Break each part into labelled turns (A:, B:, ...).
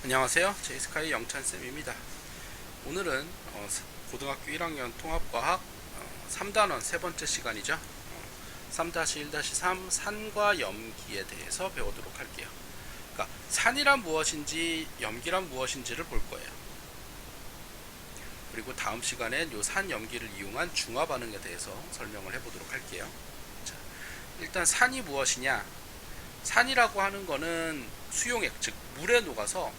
A: 안녕하세요. 제이스카이 영찬쌤입니다. 오늘은 고등학교 1학년 통합과학 3단원 세 번째 시간이죠. 3-1-3 산과 염기에 대해서 배우도록 할게요. 그러니까 산이란 무엇인지 염기란 무엇인지를 볼 거예요. 그리고 다음 시간엔 요 산, 염기를 이용한 중화 반응에 대해서 설명을 해보도록 할게요. 자, 일단 산이 무엇이냐? 산이라고 하는 거는 수용액, 즉 물에 녹아서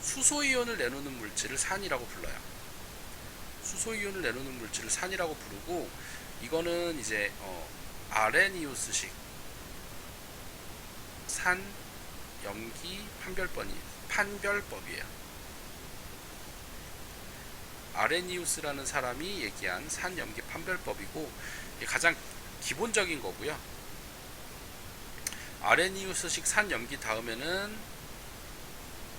A: 수소이온을 내놓는 물질을 산이라고 불러요. 수소이온을 내놓는 물질을 산이라고 부르고, 이거는 이제 아레니우스식 산, 염기, 판별법이에요. 아레니우스라는 사람이 얘기한 산, 염기 판별법이고, 이게 가장 기본적인 거고요. 아레니우스식 산, 염기 다음에는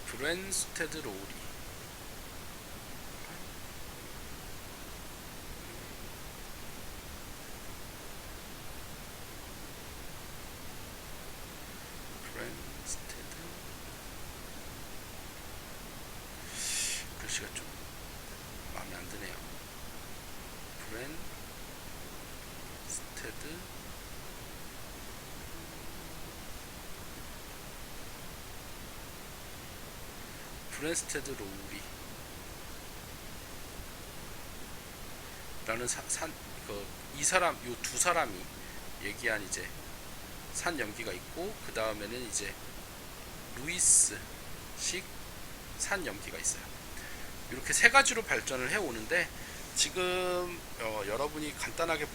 A: 브랜스테드 로우리, 브랜스테드, 글씨가 좀 마음에 안 드네요. 브랜스테드 브랜스테드 로우리 라는 이 사람, 요 두 사람이 얘기한 이제 산 염기가 있고, 그 다음에는 이제 루이스식 산 염기가 있어요. 이렇게 세 가지로 발전을 해 오는데, 지금 여러분이 간단하게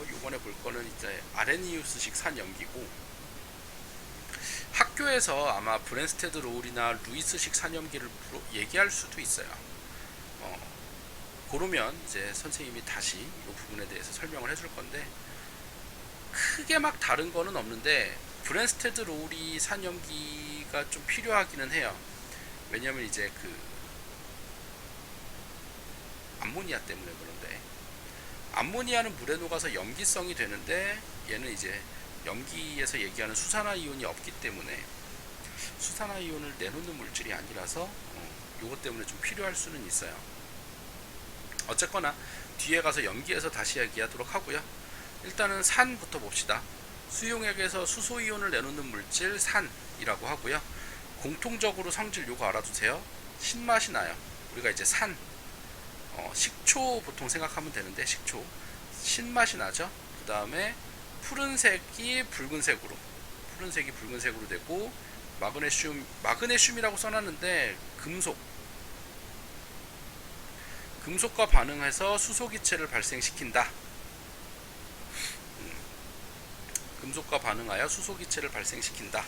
A: 요번에 볼 거는 이제 아레니우스식 산 염기고, 학교에서 아마 브랜스테드 로울이나 루이스식 산 염기를 얘기할 수도 있어요. 그러면 이제 선생님이 다시 이 부분에 대해서 설명을 해줄 건데, 크게 막 다른 거는 없는데 브랜스테드 로우리 산염기가 좀 필요하기는 해요. 왜냐면 이제 그 암모니아 때문에. 그런데 암모니아는 물에 녹아서 염기성이 되는데, 얘는 이제 염기에서 얘기하는 수산화이온이 없기 때문에 수산화이온을 내놓는 물질이 아니라서 요것 때문에 좀 필요할 수는 있어요. 어쨌거나 뒤에 가서 염기에서 다시 얘기하도록 하고요. 일단은 산부터 봅시다. 수용액에서 수소이온을 내놓는 물질 산이라고 하고요. 공통적으로 성질 요거 알아두세요. 신맛이 나요. 우리가 이제 식초 보통 생각하면 되는데, 식초 신맛이 나죠. 그 다음에 푸른색이 붉은색으로 되고, 마그네슘이라고 써놨는데 금속과 반응해서 수소기체를 발생시킨다. 금속과 반응하여 수소기체를 발생시킨다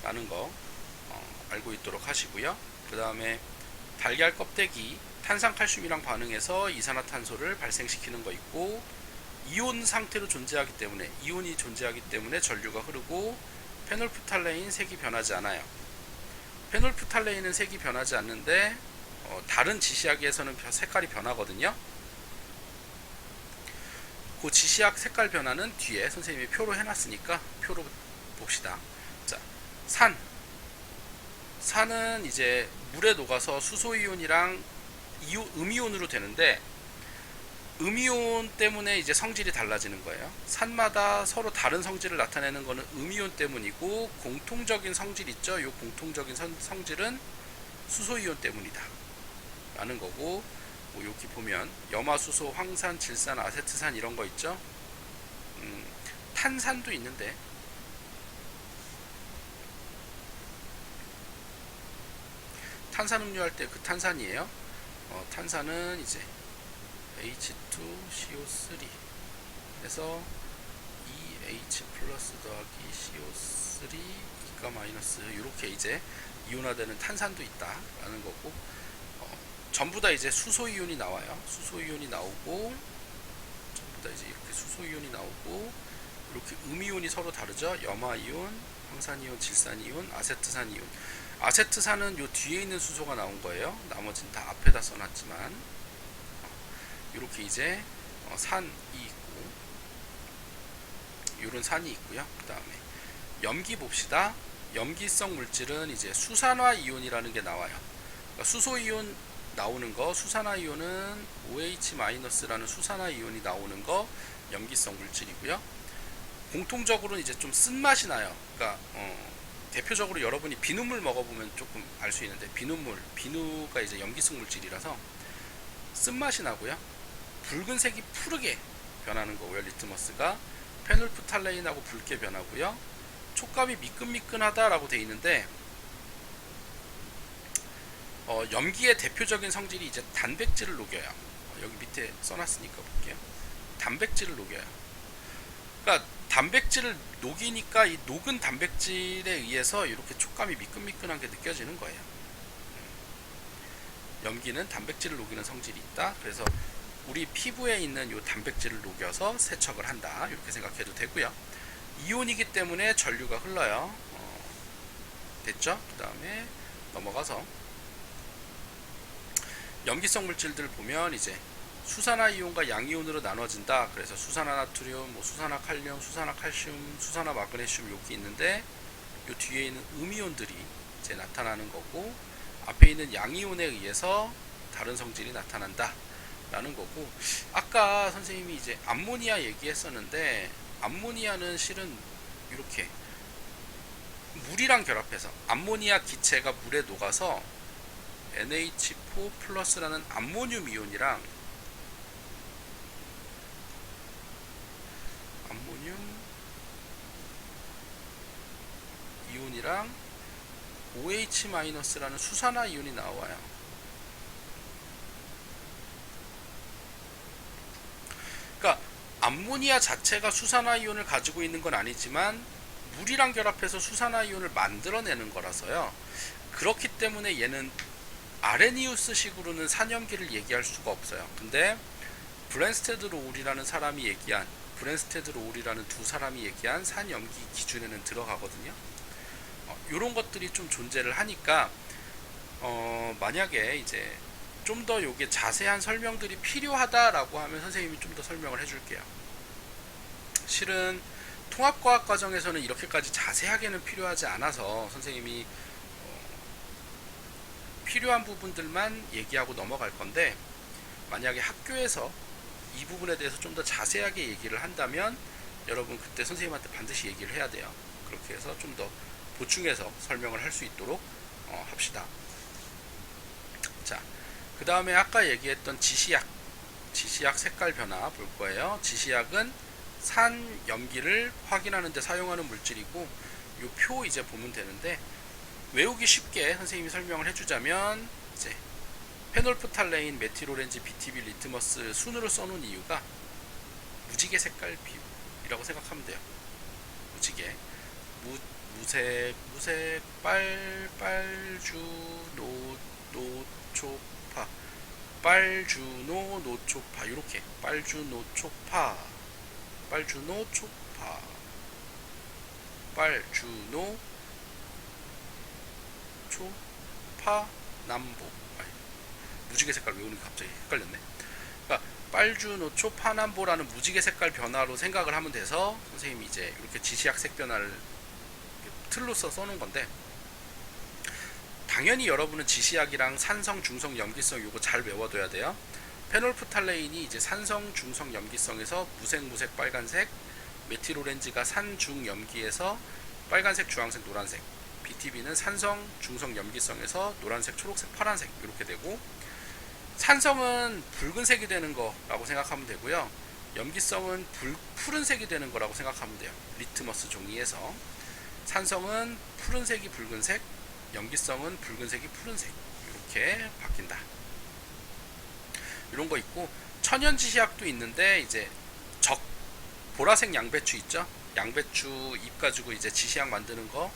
A: 라는 거 알고 있도록 하시고요. 그 다음에 달걀 껍데기 탄산칼슘이랑 반응해서 이산화탄소를 발생시키는 거 있고, 이온이 존재하기 때문에 전류가 흐르고, 페놀프탈레인 색이 변하지 않아요. 페놀프탈레인은 색이 변하지 않는데 다른 지시약에서는 색깔이 변하거든요. 그 지시약 색깔 변화는 뒤에 선생님이 표로 해놨으니까 표로 봅시다. 자, 산은 이제 물에 녹아서 수소이온이랑 음이온으로 되는데, 음이온 때문에 이제 성질이 달라지는 거예요. 산마다 서로 다른 성질을 나타내는 거는 음이온 때문이고, 공통적인 성질 있죠. 이 공통적인 성질은 수소이온 때문이다 라는 거고, 여기 보면 염화수소, 황산, 질산, 아세트산 이런 거 있죠. 탄산도 있는데, 탄산음료 할 때 그 탄산이에요. 탄산은 이제 H2CO3 해서 EH 플러스 더하기 CO3 2가 마이너스, 이렇게 이제 이온화되는 탄산도 있다 라는 거고, 전부 다 이제 수소이온이 나와요. 수소이온이 나오고, 전부 다 이제 이렇게 수소이온이 나오고, 이렇게 음이온이 서로 다르죠. 염화이온, 황산이온, 질산이온, 아세트산이온. 아세트산은 요 뒤에 있는 수소가 나온 거예요. 나머지는 다 앞에다 써놨지만, 이렇게 이제 산이 있고, 이런 산이 있고요. 그 다음에 염기 봅시다. 염기성 물질은 이제 수산화 이온이라는 게 나와요. 그러니까 수소이온 나오는 거, 수산화이온은 OH-라는 수산화이온이 나오는 거 염기성 물질이고요. 공통적으로는 이제 좀 쓴맛이 나요. 그러니까 대표적으로 여러분이 비눗물 먹어보면 조금 알 수 있는데, 비누가 이제 염기성 물질이라서 쓴맛이 나고요. 붉은색이 푸르게 변하는 거고요. 리트머스가 페놀프탈레인하고 붉게 변하고요. 촉감이 미끈미끈하다라고 되어 있는데, 염기의 대표적인 성질이 이제 단백질을 녹여요. 여기 밑에 써놨으니까 볼게요. 단백질을 녹여요. 그러니까 단백질을 녹이니까 이 녹은 단백질에 의해서 이렇게 촉감이 미끈미끈한 게 느껴지는 거예요. 염기는 단백질을 녹이는 성질이 있다. 그래서 우리 피부에 있는 이 단백질을 녹여서 세척을 한다. 이렇게 생각해도 되고요. 이온이기 때문에 전류가 흘러요. 됐죠? 그 다음에 넘어가서 염기성 물질들 보면 이제 수산화이온과 양이온으로 나눠진다. 그래서 수산화나트륨, 수산화칼륨, 수산화칼슘, 수산화마그네슘 여기 있는데, 요 뒤에 있는 음이온들이 이제 나타나는 거고, 앞에 있는 양이온에 의해서 다른 성질이 나타난다 라는 거고, 아까 선생님이 이제 암모니아 얘기했었는데, 암모니아는 실은 이렇게 물이랑 결합해서 암모니아 기체가 물에 녹아서 NH4 플러스라는 암모늄 이온이랑 OH-라는 수산화 이온이 나와요. 그러니까 암모니아 자체가 수산화 이온을 가지고 있는 건 아니지만 물이랑 결합해서 수산화 이온을 만들어내는 거라서요. 그렇기 때문에 얘는 아레니우스 식으로는 산염기를 얘기할 수가 없어요. 근데 브랜스테드 로울이라는 두 사람이 얘기한 산염기 기준에는 들어가거든요. 요런 것들이 좀 존재를 하니까 만약에 이제 좀 더 요게 자세한 설명들이 필요하다라고 하면 선생님이 좀 더 설명을 해줄게요. 실은 통합과학 과정에서는 이렇게까지 자세하게는 필요하지 않아서 선생님이 필요한 부분들만 얘기하고 넘어갈 건데, 만약에 학교에서 이 부분에 대해서 좀 더 자세하게 얘기를 한다면 여러분 그때 선생님한테 반드시 얘기를 해야 돼요. 그렇게 해서 좀 더 보충해서 설명을 할 수 있도록 합시다. 자, 그 다음에 아까 얘기했던 지시약 색깔 변화 볼 거예요. 지시약은 산 염기를 확인하는 데 사용하는 물질이고, 요 표 이제 보면 되는데, 외우기 쉽게 선생님이 설명을 해주자면, 이제 페놀프탈레인, 메틸오렌지, BTB, 리트머스 순으로 써놓은 이유가 무지개 색깔 비율이라고 생각하면 돼요. 무지개, 무색, 빨주, 노초파, 빨주노, 노초파, 이렇게 빨주노초파, 남보. 무지개 색깔 외우는 게 갑자기 헷갈렸네. 그러니까 빨주노초파남보라는 무지개 색깔 변화로 생각을 하면 돼서 선생님이 이제 이렇게 지시약 색 변화를 틀로써 써놓은 건데, 당연히 여러분은 지시약이랑 산성, 중성, 염기성 요거 잘 외워둬야 돼요. 페놀프탈레인이 이제 산성, 중성, 염기성에서 무색, 빨간색, 메틸오렌지가 산, 중, 염기에서 빨간색, 주황색, 노란색, BTB는 산성, 중성, 염기성에서 노란색, 초록색, 파란색 이렇게 되고, 산성은 붉은색이 되는 거라고 생각하면 되고요. 염기성은 푸른색이 되는 거라고 생각하면 돼요. 리트머스 종이에서 산성은 푸른색이 붉은색, 염기성은 붉은색이 푸른색 이렇게 바뀐다. 이런 거 있고, 천연 지시약도 있는데, 이제 보라색 양배추 있죠? 양배추 잎 가지고 이제 지시약 만드는 거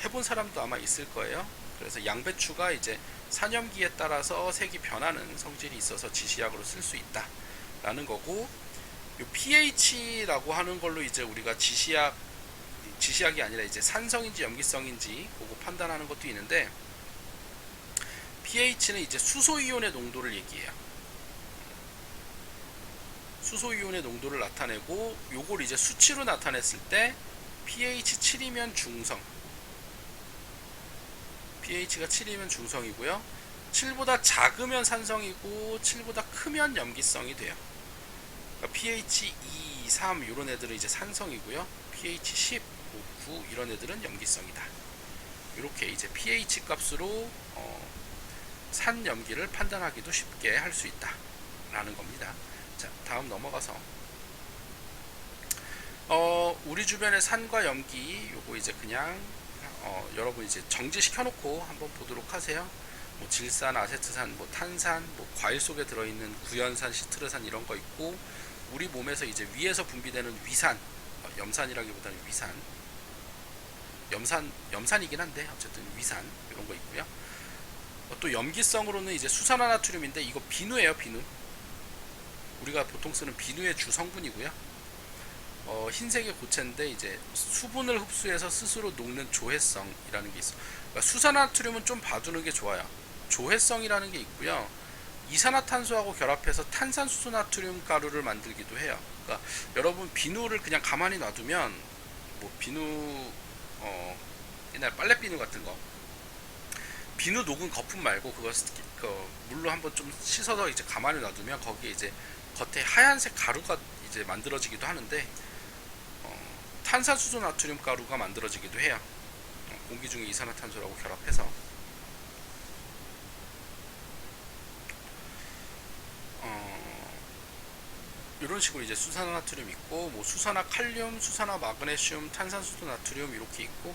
A: 해본 사람도 아마 있을 거예요. 그래서 양배추가 이제 산염기에 따라서 색이 변하는 성질이 있어서 지시약으로 쓸 수 있다 라는 거고, 요 pH라고 하는 걸로 이제 우리가 지시약이 아니라 이제 산성인지 염기성인지 그거 판단하는 것도 있는데, pH는 이제 수소이온의 농도를 얘기해요. 수소이온의 농도를 나타내고, 요걸 이제 수치로 나타냈을 때 pH 7이면 중성, pH가 7이면 중성이고요. 7보다 작으면 산성이고 7보다 크면 염기성이 돼요. 그러니까 pH 2, 3 이런 애들은 이제 산성이고요. pH 10, 5, 9 이런 애들은 염기성이다. 이렇게 이제 pH 값으로 산 염기를 판단하기도 쉽게 할 수 있다 라는 겁니다. 자, 다음 넘어가서 우리 주변의 산과 염기 요거 이제 그냥 여러분 이제 정지시켜 놓고 한번 보도록 하세요. 뭐 질산, 아세트산, 뭐 탄산, 뭐 과일 속에 들어있는 구연산, 시트르산 이런 거 있고, 우리 몸에서 이제 위에서 분비되는 위산, 염산이라기보다는 위산, 염산이긴 한데 어쨌든 위산 이런 거 있고요. 또 염기성으로는 이제 수산화나트륨인데 이거 비누예요, 비누. 우리가 보통 쓰는 비누의 주 성분이고요. 흰색의 고체인데 이제 수분을 흡수해서 스스로 녹는 조해성이라는 게 있어. 그러니까 수산화나트륨은 좀 봐두는 게 좋아요. 조해성이라는 게 있고요. 이산화탄소하고 결합해서 탄산수소나트륨 가루를 만들기도 해요. 그러니까 여러분 비누를 그냥 가만히 놔두면 뭐 비누 옛날 빨래 비누 같은 거 비누 녹은 거품 말고 그거 물로 한번 좀 씻어서 이제 가만히 놔두면 거기에 이제 겉에 하얀색 가루가 이제 만들어지기도 하는데 탄산수소 나트륨 가루가 만들어지기도 해요. 공기 중에 이산화탄소라고 결합해서 이런 식으로 이제 수산화 나트륨 있고, 뭐 수산화 칼륨, 수산화 마그네슘, 탄산수소 나트륨 이렇게 있고,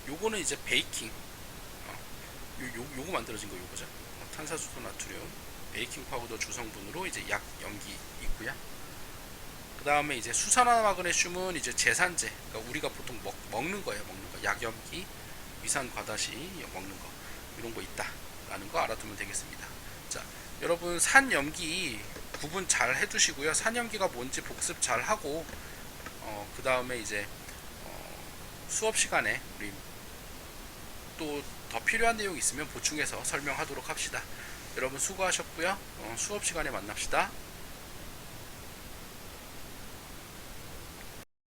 A: 요거는 이제 베이킹, 요거 만들어진 거 요거죠. 탄산수소 나트륨, 베이킹 파우더 주성분으로 이제 약 염기 있고요. 그 다음에 이제 수산화 마그네슘은 이제 제산제, 그러니까 우리가 보통 먹는 거예요, 먹는 거. 약염기, 위산 과다시 먹는 거, 이런 거 있다라는 거 알아두면 되겠습니다. 자, 여러분 산염기 구분 잘 해두시고요. 산염기가 뭔지 복습 잘 하고, 그 다음에 이제 수업 시간에 우리 또 더 필요한 내용 있으면 보충해서 설명하도록 합시다. 여러분 수고하셨고요. 수업 시간에 만납시다.